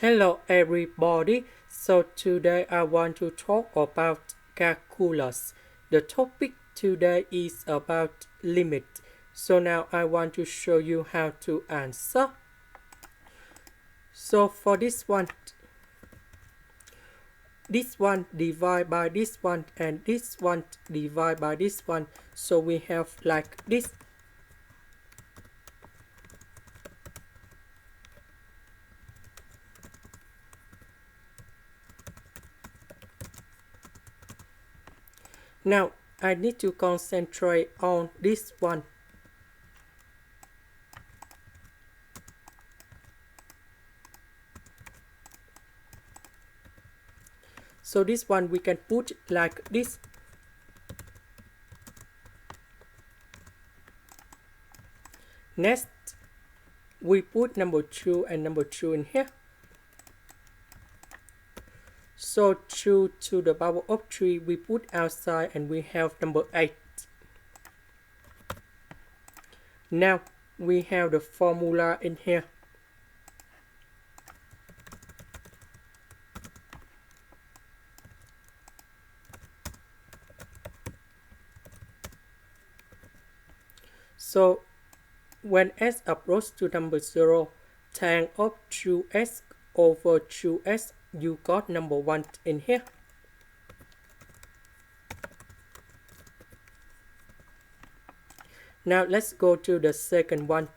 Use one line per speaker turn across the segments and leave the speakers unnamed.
Hello everybody. So today I want to talk about calculus. The topic today is about limit. So now I want to show you how to answer. So for this one divide by this one and this one divide by this one. So we have like this. Now I need to concentrate on this one. So this one we can put like this. Next, we put number 2 and number 2 in here. So 2 to the power of 3 we put outside and we have number 8. Now we have the formula in here. So when s approaches to number 0, tan of 2s over 2s, you got number 1 in here. Now let's go to the second one.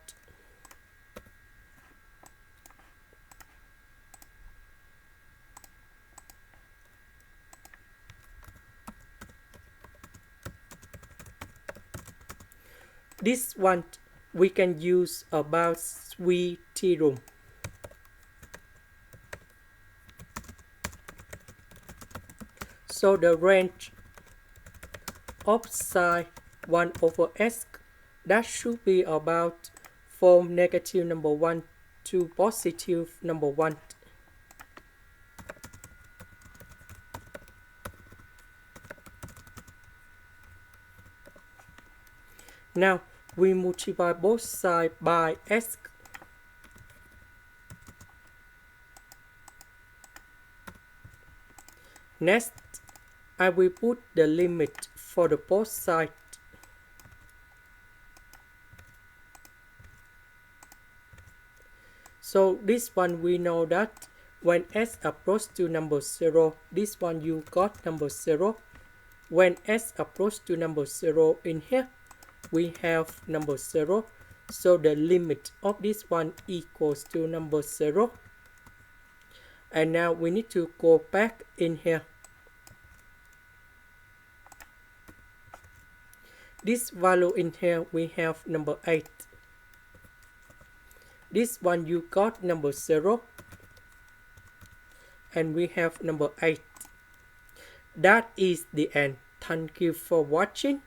This one we can use about 3 theorem. So the range of sine 1 over s, that should be about from negative number 1 to positive number 1. Now we multiply both sides by s. Next, I will put the limit for the both sides. So this one we know that when s approaches to number 0, this one you got number 0. When s approaches to number 0 in here, we have number 0. So the limit of this one equals to number 0. And now we need to go back in here. This value in here we have number 8. This one you got number 0. And we have number 8. That is the end. Thank you for watching.